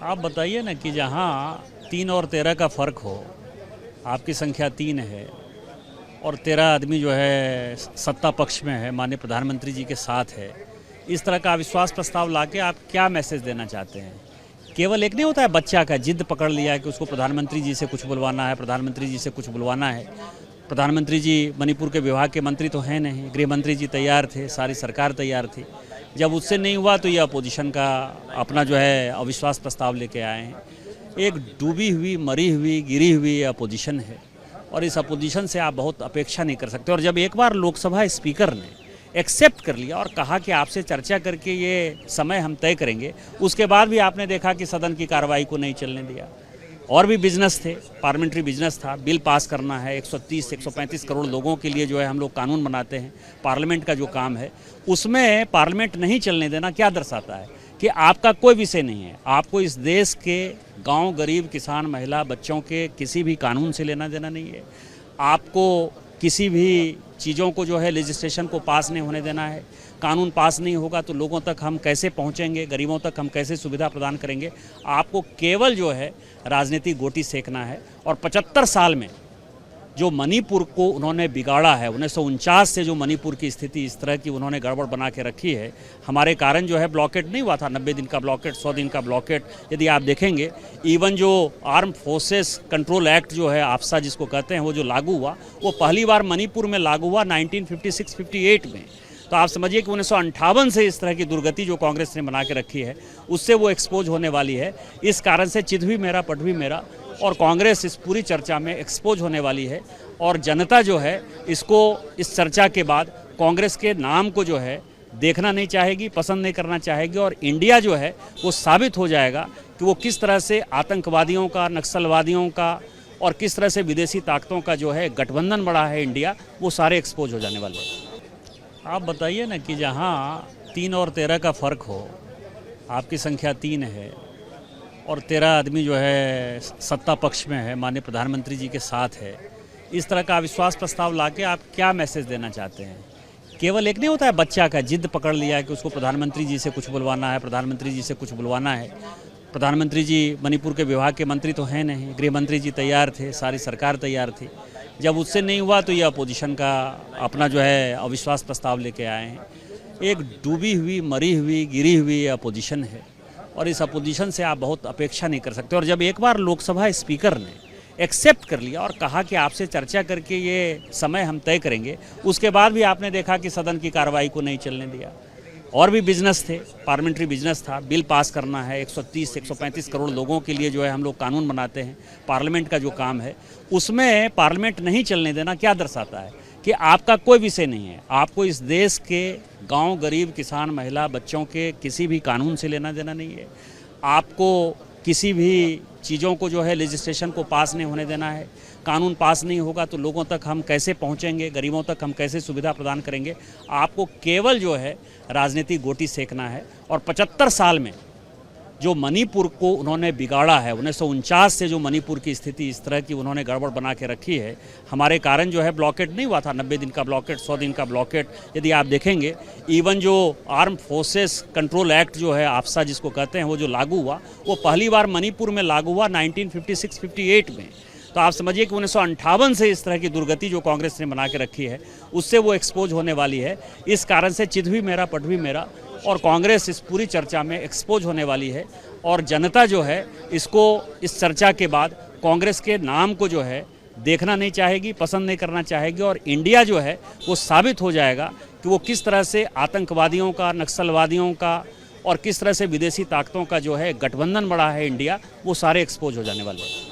आप बताइए ना कि जहाँ 3 और 13 का फ़र्क हो, आपकी संख्या 3 है और 13 आदमी जो है सत्ता पक्ष में है, माननीय प्रधानमंत्री जी के साथ है, इस तरह का अविश्वास प्रस्ताव लाके आप क्या मैसेज देना चाहते हैं? केवल एक नहीं होता है बच्चा का जिद पकड़ लिया है कि उसको प्रधानमंत्री जी से कुछ बुलवाना है, प्रधानमंत्री जी से कुछ बुलवाना है। प्रधानमंत्री जी मणिपुर के विभाग के मंत्री तो हैं नहीं, गृह मंत्री जी तैयार थे, सारी सरकार तैयार थी। जब उससे नहीं हुआ तो ये अपोजिशन का अपना जो है अविश्वास प्रस्ताव लेके आए हैं। एक डूबी हुई, मरी हुई, गिरी हुई अपोजिशन है और इस अपोजिशन से आप बहुत अपेक्षा नहीं कर सकते। और जब एक बार लोकसभा स्पीकर ने एक्सेप्ट कर लिया और कहा कि आपसे चर्चा करके ये समय हम तय करेंगे, उसके बाद भी आपने देखा कि सदन की कार्रवाई को नहीं चलने दिया। और भी बिजनेस थे, पार्लियामेंट्री बिजनेस था, बिल पास करना है, 130-135 करोड़ लोगों के लिए जो है हम लोग कानून बनाते हैं, पार्लियामेंट का जो काम है उसमें पार्लियामेंट नहीं चलने देना क्या दर्शाता है? कि आपका कोई विषय नहीं है, आपको इस देश के गांव, गरीब, किसान, महिला, बच्चों के किसी भी कानून से लेना देना नहीं है। आपको किसी भी चीज़ों को जो है लेजिस्लेशन को पास नहीं होने देना है। कानून पास नहीं होगा तो लोगों तक हम कैसे पहुंचेंगे, गरीबों तक हम कैसे सुविधा प्रदान करेंगे? आपको केवल जो है राजनीतिक गोटी सेकना है। और 75 साल में जो मणिपुर को उन्होंने बिगाड़ा है, 1949 से जो मणिपुर की स्थिति इस तरह की उन्होंने गड़बड़ बना के रखी है, हमारे कारण जो है ब्लॉकेट नहीं हुआ था, 90 दिन का ब्लॉकेट, 100 दिन का ब्लॉकेट। यदि आप देखेंगे इवन जो आर्म फोर्सेस कंट्रोल एक्ट जो है, आफ्सा जिसको कहते हैं, वो जो लागू हुआ, वो पहली बार मणिपुर में लागू हुआ 1956-58 में। तो आप समझिए कि 1958 से इस तरह की दुर्गति जो कांग्रेस ने बना के रखी है, उससे वो एक्सपोज होने वाली है। इस कारण से चित भी मेरा, पट भी मेरा, और कांग्रेस इस पूरी चर्चा में एक्सपोज होने वाली है। और जनता जो है इसको, इस चर्चा के बाद कांग्रेस के नाम को जो है देखना नहीं चाहेगी, पसंद नहीं करना चाहेगी। और इंडिया जो है वो साबित हो जाएगा कि वो किस तरह से आतंकवादियों का, नक्सलवादियों का और किस तरह से विदेशी ताकतों का जो है गठबंधन बड़ा है इंडिया, वो सारे एक्सपोज हो जाने वाले हैं। आप बताइए ना कि जहाँ 3 और 13 का फ़र्क हो, आपकी संख्या 3 है और 13 आदमी जो है सत्ता पक्ष में है, माननीय प्रधानमंत्री जी के साथ है, इस तरह का अविश्वास प्रस्ताव लाके आप क्या मैसेज देना चाहते हैं? केवल एक नहीं होता है बच्चा का जिद पकड़ लिया है कि उसको प्रधानमंत्री जी से कुछ बुलवाना है, प्रधानमंत्री जी से कुछ बुलवाना है। प्रधानमंत्री जी मणिपुर के विभाग के मंत्री तो हैं नहीं, गृह मंत्री जी तैयार थे, सारी सरकार तैयार थी। जब उससे नहीं हुआ तो ये अपोजिशन का अपना जो है अविश्वास प्रस्ताव लेके आए हैं। एक डूबी हुई, मरी हुई, गिरी हुई अपोजिशन है और इस अपोजिशन से आप बहुत अपेक्षा नहीं कर सकते। और जब एक बार लोकसभा स्पीकर ने एक्सेप्ट कर लिया और कहा कि आपसे चर्चा करके ये समय हम तय करेंगे, उसके बाद भी आपने देखा कि सदन की कार्रवाई को नहीं चलने दिया। और भी बिजनेस थे, पार्लियामेंट्री बिजनेस था, बिल पास करना है, 130-135 करोड़ लोगों के लिए जो है हम लोग कानून बनाते हैं, पार्लियामेंट का जो काम है उसमें पार्लियामेंट नहीं चलने देना क्या दर्शाता है? कि आपका कोई विषय नहीं है, आपको इस देश के गांव, गरीब, किसान, महिला, बच्चों के किसी भी कानून से लेना देना नहीं है। आपको किसी भी चीज़ों को जो है लेजिस्लेशन को पास नहीं होने देना है। कानून पास नहीं होगा तो लोगों तक हम कैसे पहुंचेंगे, गरीबों तक हम कैसे सुविधा प्रदान करेंगे? आपको केवल जो है राजनीतिक गोटी सेकना है। और 75 साल में जो मणिपुर को उन्होंने बिगाड़ा है, 1949 से जो मणिपुर की स्थिति इस तरह की उन्होंने गड़बड़ बना के रखी है, हमारे कारण जो है ब्लॉकेट नहीं हुआ था, 90 दिन का ब्लॉकेट, 100 दिन का ब्लॉकेट। यदि आप देखेंगे इवन जो आर्म फोर्सेस कंट्रोल एक्ट जो है, आफ्सा जिसको कहते हैं, वो जो लागू हुआ, वो पहली बार मणिपुर में लागू हुआ 1956-58 में। तो आप समझिए कि 1958 से इस तरह की दुर्गति जो कांग्रेस ने बना के रखी है, उससे वो एक्सपोज होने वाली है। इस कारण से चित भी मेरा, पट भी मेरा, और कांग्रेस इस पूरी चर्चा में एक्सपोज होने वाली है। और जनता जो है इसको, इस चर्चा के बाद कांग्रेस के नाम को जो है देखना नहीं चाहेगी, पसंद नहीं करना चाहेगी। और इंडिया जो है वो साबित हो जाएगा कि वो किस तरह से आतंकवादियों का, नक्सलवादियों का और किस तरह से विदेशी ताकतों का जो है गठबंधन बड़ा है इंडिया, वो सारे एक्सपोज हो जाने वाले हैं।